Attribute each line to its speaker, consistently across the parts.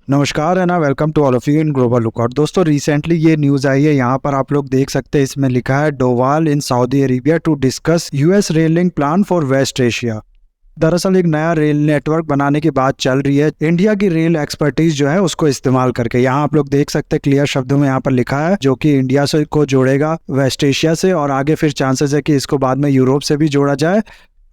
Speaker 1: नमस्कार and welcome to all of you in global lookout. दोस्तों recently ये news आई है, यहाँ पर आप लोग देख सकते हैं, इसमें लिखा है Doval in Saudi Arabia to discuss US rail link plan for West Asia. दरअसल एक नया रेल नेटवर्क बनाने की बात चल रही है इंडिया की रेल एक्सपर्टीज जो है उसको इस्तेमाल करके। यहाँ आप लोग देख सकते हैं क्लियर शब्दों में यहाँ पर लिखा है, जो कि इंडिया से को जोड़ेगा वेस्ट एशिया से, और आगे फिर चांसेस है कि इसको बाद में यूरोप से भी जोड़ा जाए।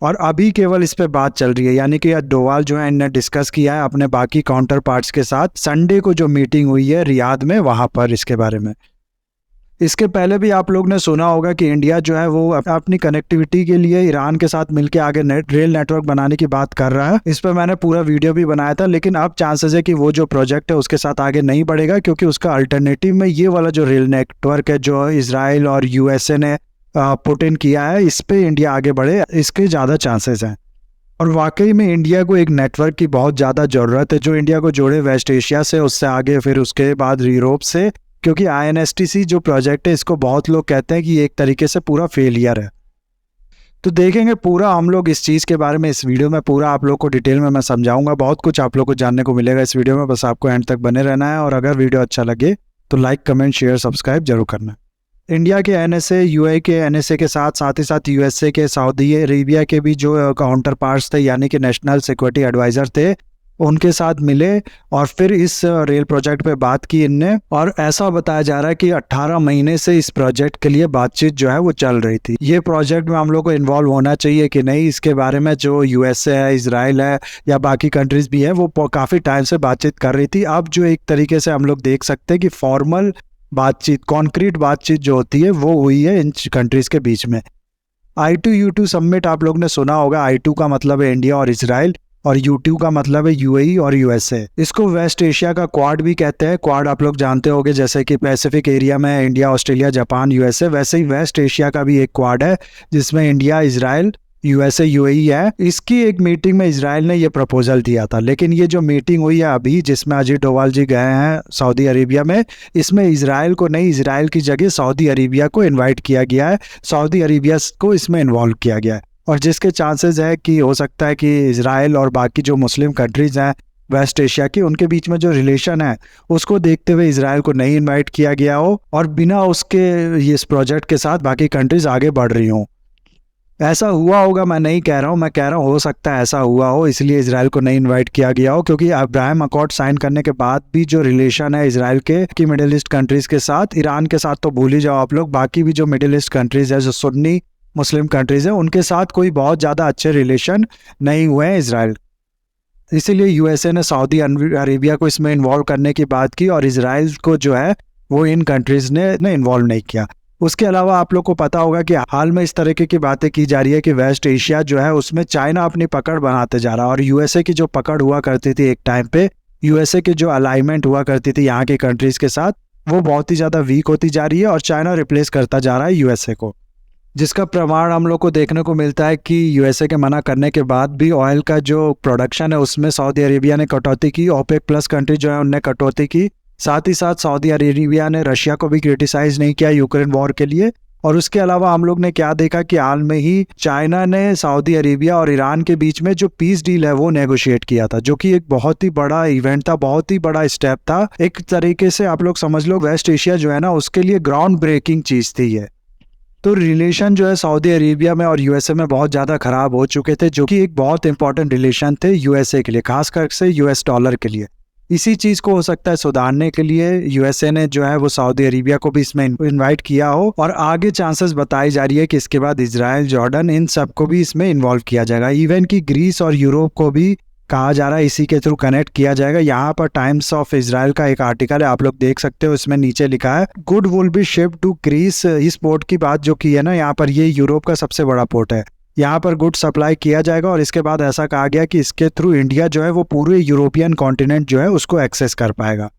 Speaker 1: और अभी केवल इस पे बात चल रही है, यानी कि डोवाल जो है इन्हें डिस्कस किया है अपने बाकी काउंटर पार्ट्स के साथ। संडे को जो मीटिंग हुई है रियाद में, वहां पर इसके बारे में। इसके पहले भी आप लोग ने सुना होगा कि इंडिया जो है वो अपनी कनेक्टिविटी के लिए ईरान के साथ मिलकर आगे रेल नेटवर्क बनाने की बात कर रहा है। इस पर मैंने पूरा वीडियो भी बनाया था, लेकिन अब चांसेस है कि वो जो प्रोजेक्ट है उसके साथ आगे नहीं बढ़ेगा, क्योंकि उसका अल्टरनेटिव में ये वाला जो रेल नेटवर्क है जो इसराइल और यूएसए ने पुट इन किया है, इस पे इंडिया आगे बढ़े, इसके ज़्यादा चांसेस हैं। और वाकई में इंडिया को एक नेटवर्क की बहुत ज़्यादा ज़रूरत है जो इंडिया को जोड़े वेस्ट एशिया से, उससे आगे फिर उसके बाद यूरोप से। क्योंकि INSTC जो प्रोजेक्ट है इसको बहुत लोग कहते हैं कि एक तरीके से पूरा फेलियर है। तो देखेंगे पूरा हम लोग इस चीज़ के बारे में इस वीडियो में, पूरा आप लोग को डिटेल में मैं समझाऊंगा। बहुत कुछ आप लोग को जानने को मिलेगा इस वीडियो में, बस आपको एंड तक बने रहना है। और अगर वीडियो अच्छा लगे तो लाइक, कमेंट, शेयर, सब्सक्राइब जरूर करना। इंडिया के NSA, UAE के NSA के साथ साथ ही साथ USA के, सऊदी अरेबिया के भी जो काउंटर पार्ट्स थे, यानी कि नेशनल सिक्योरिटी एडवाइज़र थे, उनके साथ मिले और फिर इस रेल प्रोजेक्ट पे बात की इनने। और ऐसा बताया जा रहा है कि 18 महीने से इस प्रोजेक्ट के लिए बातचीत जो है वो चल रही थी। ये प्रोजेक्ट में हम लोग को इन्वॉल्व होना चाहिए कि नहीं, इसके बारे में जो USA है, इसराइल है या बाकी कंट्रीज़ भी है, वो काफ़ी टाइम से बातचीत कर रही थी। अब जो एक तरीके से हम लोग देख सकते हैं कि फॉर्मल बातचीट, कॉन्क्रीट बातचीत जो होती है वो हुई है इन कंट्रीज़ के बीच में। I2U2 समिट आप लोग ने सुना होगा। I2 का मतलब है इंडिया और इसराइल, और U2 का मतलब है UAE और USA। इसको वेस्ट एशिया का क्वाड भी कहते हैं। क्वाड आप लोग जानते होंगे, जैसे कि पैसिफिक एरिया में इंडिया, ऑस्ट्रेलिया, जापान, USA, वैसे ही वेस्ट एशिया का भी एक क्वाड है जिसमें इंडिया, इसराइल, USA, UAE है। इसकी एक मीटिंग में इसराइल ने ये प्रपोजल दिया था, लेकिन ये जो मीटिंग हुई है अभी, जिसमें अजीत डोवाल जी गए हैं सऊदी अरेबिया में, इसमें इसराइल को नहीं, इसराइल की जगह सऊदी अरेबिया को इनवाइट किया गया है। सऊदी अरेबिया को इसमें इन्वॉल्व किया गया है, और जिसके चांसेस है कि हो सकता है कि इसराइल और बाकी जो मुस्लिम कंट्रीज़ हैं वेस्ट एशिया की, उनके बीच में जो रिलेशन है उसको देखते हुए इसराइल को नहीं इनवाइट किया गया हो, और बिना उसके इस प्रोजेक्ट के साथ बाकी कंट्रीज़ आगे बढ़ रही हों। ऐसा हुआ होगा, मैं नहीं कह रहा हूँ, मैं कह रहा हूँ हो सकता है ऐसा हुआ हो, इसलिए इसराइल को नहीं इनवाइट किया गया हो। क्योंकि अब्राहम अकॉर्ड साइन करने के बाद भी जो रिलेशन है इसराइल के कि मिडिल ईस्ट कंट्रीज़ के साथ, ईरान के साथ तो भूल ही जाओ आप लोग, बाकी भी जो मिडिल ईस्ट कंट्रीज़ है, जो सुन्नी मुस्लिम कंट्रीज़ है, उनके साथ कोई बहुत ज़्यादा अच्छे रिलेशन नहीं हुए हैं इसराइल। इसीलिए USA ने सऊदी अरेबिया को इसमें इन्वॉल्व करने की बात की, और इसराइल को जो है वो इन कंट्रीज़ ने इन्वॉल्व नहीं किया। उसके अलावा आप लोग को पता होगा कि हाल में इस तरीके की बातें की जा रही है कि वेस्ट एशिया जो है उसमें चाइना अपनी पकड़ बनाते जा रहा है, और USA की जो पकड़ हुआ करती थी एक टाइम पे, USA की जो अलाइनमेंट हुआ करती थी यहाँ के कंट्रीज़ के साथ, वो बहुत ही ज़्यादा वीक होती जा रही है, और चाइना रिप्लेस करता जा रहा है USA को। जिसका प्रमाण हम लोग को देखने को मिलता है कि USA के मना करने के बाद भी ऑयल का जो प्रोडक्शन है उसमें सऊदी अरेबिया ने कटौती की, OPEC प्लस कंट्री जो है उनने कटौती की। साथ ही साथ सऊदी अरेबिया ने रशिया को भी क्रिटिसाइज नहीं किया यूक्रेन वॉर के लिए। और उसके अलावा हम लोग ने क्या देखा कि हाल में ही चाइना ने सऊदी अरेबिया और ईरान के बीच में जो पीस डील है वो नेगोशिएट किया था, जो कि एक बहुत ही बड़ा इवेंट था, बहुत ही बड़ा स्टेप था। एक तरीके से आप लोग समझ लो वेस्ट एशिया जो है ना, उसके लिए ग्राउंड ब्रेकिंग चीज़ थी ये। तो रिलेशन जो है सऊदी अरेबिया में और USA में बहुत ज़्यादा ख़राब हो चुके थे, जो कि एक बहुत इंपॉर्टेंट रिलेशन थे USA के लिए, खासकर से US डॉलर के लिए। इसी चीज़ को हो सकता है सुधारने के लिए USA ने जो है वो सऊदी अरेबिया को भी इसमें इनवाइट किया हो, और आगे चांसेस बताई जा रही है कि इसके बाद इसराइल, जॉर्डन, इन सबको भी इसमें इन्वॉल्व किया जाएगा। इवन कि ग्रीस और यूरोप को भी कहा जा रहा है इसी के थ्रू कनेक्ट किया जाएगा। यहाँ पर टाइम्स ऑफ इजराइल का एक आर्टिकल है, आप लोग देख सकते हो, इसमें नीचे लिखा है good will be shipped to Greece. इस पोर्ट की बात जो की है ना यहाँ पर, ये यूरोप का सबसे बड़ा पोर्ट है, यहाँ पर गुड सप्लाई किया जाएगा। और इसके बाद ऐसा कहा गया कि इसके थ्रू इंडिया जो है वो पूरे यूरोपियन कॉन्टिनेंट जो है उसको एक्सेस कर पाएगा।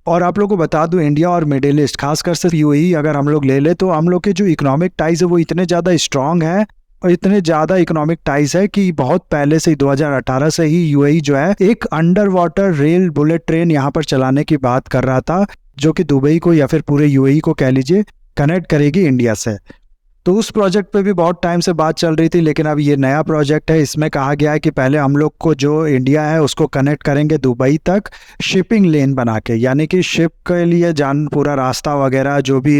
Speaker 1: और आप लोग को बता दूं, इंडिया और मिडिल ईस्ट, खासकर से UAE अगर हम लोग ले ले, तो हम लोग के जो इकोनॉमिक टाइज है वो इतने ज़्यादा स्ट्रांग है, और इतने ज़्यादा इकोनॉमिक टाइज है कि बहुत पहले से ही 2018 से ही UAE जो है एक under water rail bullet train यहाँ पर चलाने की बात कर रहा था, जो कि दुबई को या फिर पूरे UAE को कह लीजिए कनेक्ट करेगी इंडिया से। तो उस प्रोजेक्ट पे भी बहुत टाइम से बात चल रही थी, लेकिन अब ये नया प्रोजेक्ट है, इसमें कहा गया है कि पहले हम लोग को जो इंडिया है उसको कनेक्ट करेंगे दुबई तक शिपिंग लेन बना के, यानी कि शिप के लिए पूरा रास्ता वगैरह जो भी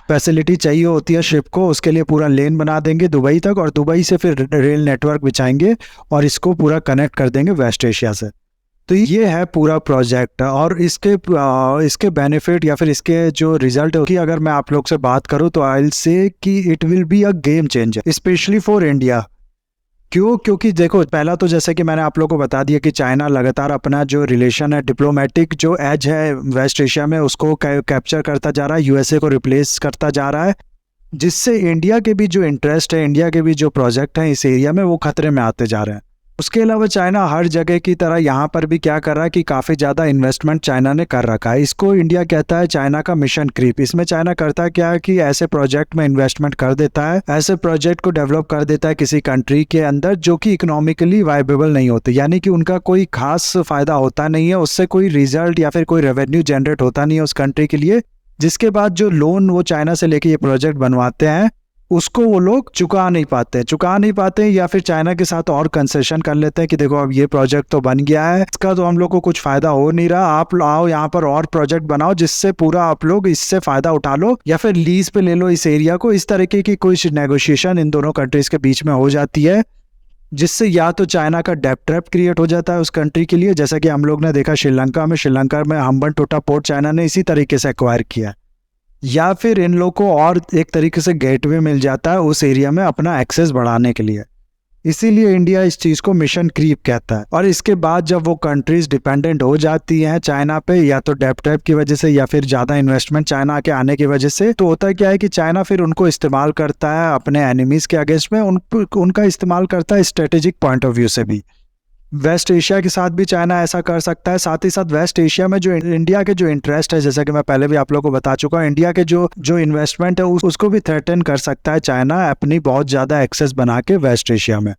Speaker 1: फैसिलिटी चाहिए होती है शिप को, उसके लिए पूरा लेन बना देंगे दुबई तक, और दुबई से फिर रेल नेटवर्क बिछाएंगे और इसको पूरा कनेक्ट कर देंगे वेस्ट एशिया से। तो ये है पूरा प्रोजेक्ट, और इसके बेनिफिट या फिर इसके जो रिजल्ट की अगर मैं आप लोग से बात करूं तो आई विल से कि it will be a game changer specially for India. क्यों? क्योंकि देखो, पहला तो जैसे कि मैंने आप लोगों को बता दिया कि चाइना लगातार अपना जो रिलेशन है, डिप्लोमेटिक जो एज है वेस्ट एशिया में, उसको कैप्चर करता जा रहा है, यूएसए को रिप्लेस करता जा रहा है, जिससे इंडिया के भी जो इंटरेस्ट है, इंडिया के भी जो प्रोजेक्ट हैं इस एरिया में, वो खतरे में आते जा रहे हैं। उसके अलावा चाइना हर जगह की तरह यहाँ पर भी क्या कर रहा है कि काफ़ी ज़्यादा इन्वेस्टमेंट चाइना ने कर रखा है। इसको इंडिया कहता है चाइना का मिशन क्रीप। इसमें चाइना करता है क्या है कि ऐसे प्रोजेक्ट में इन्वेस्टमेंट कर देता है, ऐसे प्रोजेक्ट को डेवलप कर देता है किसी कंट्री के अंदर जो कि इकोनॉमिकली वाइबेबल नहीं होते, यानी कि उनका कोई खास फायदा होता नहीं है, उससे कोई रिजल्ट या फिर कोई रेवेन्यू जनरेट होता नहीं है उस कंट्री के लिए। जिसके बाद जो लोन वो चाइना से लेके ये प्रोजेक्ट बनवाते हैं उसको वो लोग चुका नहीं पाते या फिर चाइना के साथ और कंसेशन कर लेते हैं कि देखो अब ये प्रोजेक्ट तो बन गया है, इसका तो हम लोग को कुछ फायदा हो नहीं रहा, आप आओ यहाँ पर और प्रोजेक्ट बनाओ जिससे पूरा आप लोग इससे फायदा उठा लो या फिर लीज पे ले लो इस एरिया को। इस तरीके की कुछ नेगोशिएशन इन दोनों कंट्रीज के बीच में हो जाती है, जिससे या तो चाइना का डेब्ट ट्रैप क्रिएट हो जाता है उस कंट्री के लिए, जैसा कि हम लोग ने देखा श्रीलंका में हम्बनटोटा पोर्ट चाइना ने इसी तरीके से एक्वायर किया, या फिर इन लोग को और एक तरीके से गेटवे मिल जाता है उस एरिया में अपना एक्सेस बढ़ाने के लिए। इसीलिए इंडिया इस चीज़ को मिशन क्रीप कहता है। और इसके बाद जब वो कंट्रीज डिपेंडेंट हो जाती हैं चाइना पे, या तो डेब्ट ट्रैप की वजह से या फिर ज़्यादा इन्वेस्टमेंट चाइना के आने की वजह से, तो होता क्या है कि चाइना फिर उनको इस्तेमाल करता है अपने एनिमीज़ के अगेंस्ट में, उनका इस्तेमाल करता है स्ट्रेटेजिक पॉइंट ऑफ व्यू से भी। वेस्ट एशिया के साथ भी चाइना ऐसा कर सकता है। साथ ही साथ वेस्ट एशिया में जो इंडिया के जो इंटरेस्ट है, जैसा कि मैं पहले भी आप लोगों को बता चुका हूँ, इंडिया के जो इन्वेस्टमेंट है उसको भी थ्रेटन कर सकता है चाइना अपनी बहुत ज़्यादा एक्सेस बना के वेस्ट एशिया में।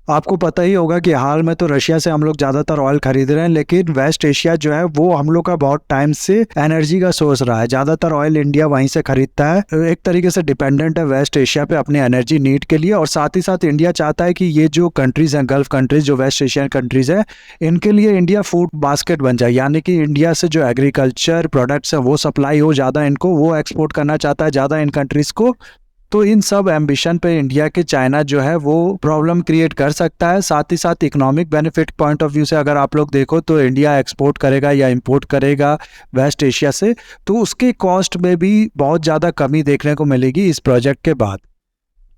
Speaker 1: आपको पता ही होगा कि हाल में तो रशिया से हम लोग ज़्यादातर ऑयल खरीद रहे हैं, लेकिन वेस्ट एशिया जो है वो हम लोग का बहुत टाइम से एनर्जी का सोर्स रहा है। ज़्यादातर ऑयल इंडिया वहीं से खरीदता है, एक तरीके से डिपेंडेंट है वेस्ट एशिया पे अपनी एनर्जी नीड के लिए। और साथ ही साथ इंडिया चाहता है कि ये जो कंट्रीज़ हैं, गल्फ कंट्रीज़ जो वेस्ट एशियन कंट्रीज़ है, इनके लिए इंडिया फूड बास्केट बन जाए, यानी कि इंडिया से जो एग्रीकल्चर प्रोडक्ट्स है वो सप्लाई हो ज़्यादा, इनको वो एक्सपोर्ट करना चाहता है ज़्यादा इन कंट्रीज़ को। तो इन सब एम्बिशन पे इंडिया के चाइना जो है वो प्रॉब्लम क्रिएट कर सकता है। साथ ही साथ economic benefit point of view से अगर आप लोग देखो तो इंडिया एक्सपोर्ट करेगा या इंपोर्ट करेगा वेस्ट एशिया से, तो उसके कॉस्ट में भी बहुत ज़्यादा कमी देखने को मिलेगी इस प्रोजेक्ट के बाद।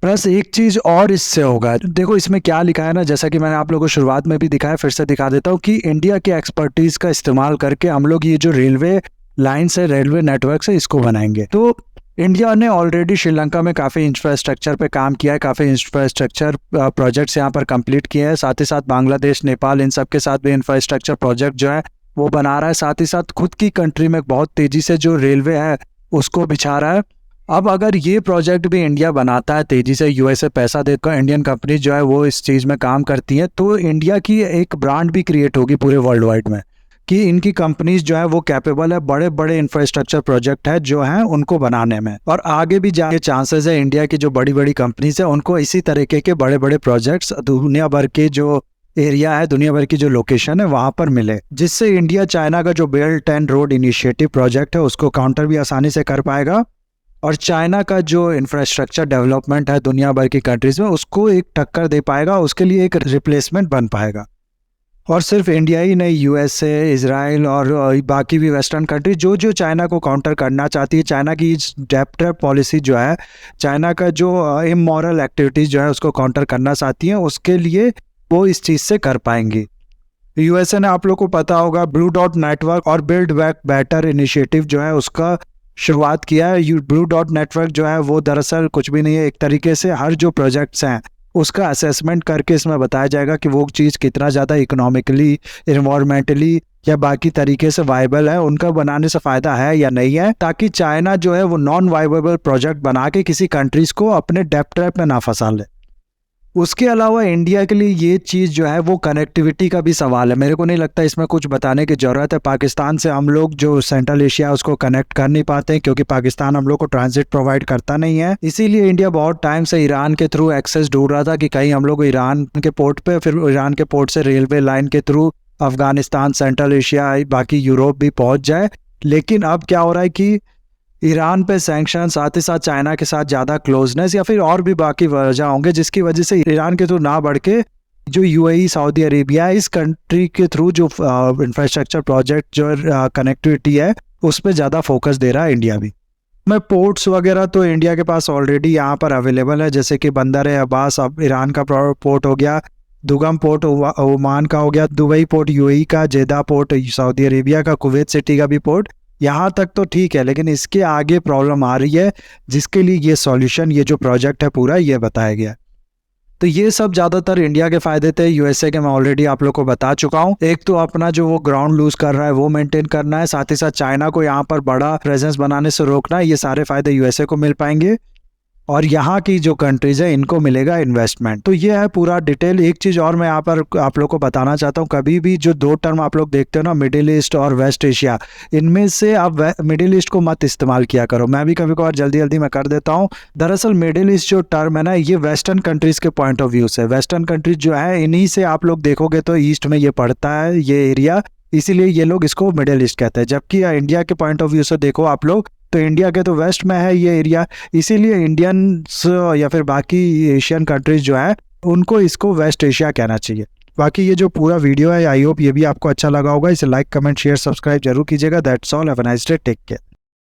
Speaker 1: प्लस एक चीज़ और इससे होगा, देखो इसमें क्या लिखा है ना, जैसा कि मैंने आप लोगों को शुरुआत में भी दिखाया, फिर से दिखा देता हूँ कि इंडिया के एक्सपर्टीज़ का इस्तेमाल करके हम लोग ये जो रेलवे लाइन्स है, रेलवे नेटवर्क है, इसको बनाएंगे। तो इंडिया ने ऑलरेडी श्रीलंका में काफ़ी इंफ्रास्ट्रक्चर पे काम किया है, काफ़ी इंफ्रास्ट्रक्चर प्रोजेक्ट्स यहाँ पर कंप्लीट किए हैं। साथ ही साथ बांग्लादेश, नेपाल, इन सब के साथ भी इंफ्रास्ट्रक्चर प्रोजेक्ट जो है वो बना रहा है। साथ ही साथ खुद की कंट्री में बहुत तेज़ी से जो रेलवे है उसको बिछा रहा है। अब अगर ये प्रोजेक्ट भी इंडिया बनाता है तेज़ी से, यूएसए पैसा देकर, इंडियन कंपनी जो है वो इस चीज़ में काम करती हैं, तो इंडिया की एक ब्रांड भी क्रिएट होगी पूरे वर्ल्ड वाइड में कि इनकी कंपनीज जो है वो कैपेबल है बड़े बड़े इंफ्रास्ट्रक्चर प्रोजेक्ट है जो हैं उनको बनाने में। और आगे भी जाने चांसेस है इंडिया की जो बड़ी बड़ी कंपनीज है उनको इसी तरीके के बड़े बड़े प्रोजेक्ट्स दुनिया भर के जो एरिया है, दुनिया भर की जो लोकेशन है वहाँ पर मिले, जिससे इंडिया चाइना का जो belt and road initiative project है उसको काउंटर भी आसानी से कर पाएगा, और चाइना का जो इंफ्रास्ट्रक्चर डेवलपमेंट है दुनिया भर की कंट्रीज में उसको एक टक्कर दे पाएगा, उसके लिए एक रिप्लेसमेंट बन पाएगा। और सिर्फ इंडिया ही नहीं, यूएसए, इजराइल और बाकी भी वेस्टर्न कंट्री जो चाइना को काउंटर करना चाहती है, चाइना की डेब्ट ट्रैप पॉलिसी जो है, चाइना का जो इमोरल एक्टिविटीज़ जो है उसको काउंटर करना चाहती हैं, उसके लिए वो इस चीज़ से कर पाएंगी। यूएसए ने, आप लोग को पता होगा, ब्लू डॉट नेटवर्क और बिल्ड बैक बेटर इनिशिएटिव जो है उसका शुरुआत किया है। ब्लू डॉट नेटवर्क जो है वो दरअसल कुछ भी नहीं है, एक तरीके से हर जो प्रोजेक्ट्स हैं उसका असेसमेंट करके इसमें बताया जाएगा कि वो चीज़ कितना ज़्यादा इकोनॉमिकली, इन्वायरमेंटली या बाकी तरीके से वाइबल है, उनका बनाने से फ़ायदा है या नहीं है, ताकि चाइना जो है वो नॉन वाइबल प्रोजेक्ट बना के किसी कंट्रीज़ को अपने डेब्ट ट्रैप में ना फंसा ले। उसके अलावा इंडिया के लिए ये चीज़ जो है वो कनेक्टिविटी का भी सवाल है। मेरे को नहीं लगता इसमें कुछ बताने की ज़रूरत है। पाकिस्तान से हम लोग जो सेंट्रल एशिया उसको कनेक्ट कर नहीं पाते हैं, क्योंकि पाकिस्तान हम लोग को ट्रांजिट प्रोवाइड करता नहीं है। इसीलिए इंडिया बहुत टाइम से ईरान के थ्रू एक्सेस ढूंढ रहा था कि कहीं हम लोग ईरान के पोर्ट पे, फिर ईरान के पोर्ट से रेलवे लाइन के थ्रू अफगानिस्तान, सेंट्रल एशिया, बाकी यूरोप भी पहुंच जाए। लेकिन अब क्या हो रहा है कि ईरान पे सैंक्शन, साथ ही साथ चाइना के साथ ज़्यादा क्लोजनेस या फिर और भी बाकी वजह होंगे, जिसकी वजह से ईरान के थ्रू ना बढ़ के जो यूएई, सऊदी अरेबिया, इस कंट्री के थ्रू जो इंफ्रास्ट्रक्चर प्रोजेक्ट, जो कनेक्टिविटी है, उस पर ज़्यादा फोकस दे रहा है इंडिया भी। मैं पोर्ट्स वगैरह तो इंडिया के पास ऑलरेडी यहाँ पर अवेलेबल है, जैसे कि बंदर अब्बास अब ईरान का पोर्ट हो गया, दुगम पोर्ट ओमान का हो गया, दुबई पोर्ट यूएई का, जेदा पोर्ट सऊदी अरेबिया का, कुवैत सिटी का भी पोर्ट। यहाँ तक तो ठीक है, लेकिन इसके आगे प्रॉब्लम आ रही है, जिसके लिए ये सॉल्यूशन, ये जो प्रोजेक्ट है पूरा, ये बताया गया। तो ये सब ज़्यादातर इंडिया के फ़ायदे थे। यूएसए के मैं ऑलरेडी आप लोग को बता चुका हूँ। एक तो अपना जो वो ग्राउंड लूज कर रहा है वो मेंटेन करना है, साथ ही साथ चाइना को यहाँ पर बड़ा प्रेजेंस बनाने से रोकना है। ये सारे फ़ायदे यूएसए को मिल पाएंगे और यहाँ की जो कंट्रीज़ है इनको मिलेगा इन्वेस्टमेंट। तो ये है पूरा डिटेल। एक चीज़ और मैं यहाँ पर आप लोग को बताना चाहता हूँ, कभी भी जो दो टर्म आप लोग देखते हो ना, मिडिल ईस्ट और वेस्ट एशिया, इनमें से आप मिडिल ईस्ट को मत इस्तेमाल किया करो। मैं भी कभी कभार जल्दी जल्दी मैं कर देता हूँ। दरअसल मिडिल ईस्ट जो टर्म है ना, ये वेस्टर्न कंट्रीज़ के पॉइंट ऑफ व्यू से, वेस्टर्न कंट्रीज जो है इन्हीं से आप लोग देखोगे तो ईस्ट में ये पड़ता है, ये एरिया, इसीलिए ये लोग इसको मिडिल ईस्ट कहते हैं। जबकि इंडिया के पॉइंट ऑफ व्यू से देखो आप लोग, तो इंडिया के तो वेस्ट में है ये एरिया, इसीलिए इंडियंस या फिर बाकी एशियन कंट्रीज जो है उनको इसको वेस्ट एशिया कहना चाहिए। बाकी ये जो पूरा वीडियो है, आई होप ये भी आपको अच्छा लगा होगा। इसे लाइक, कमेंट, शेयर, सब्सक्राइब जरूर कीजिएगा। That's all, have a nice day, take care.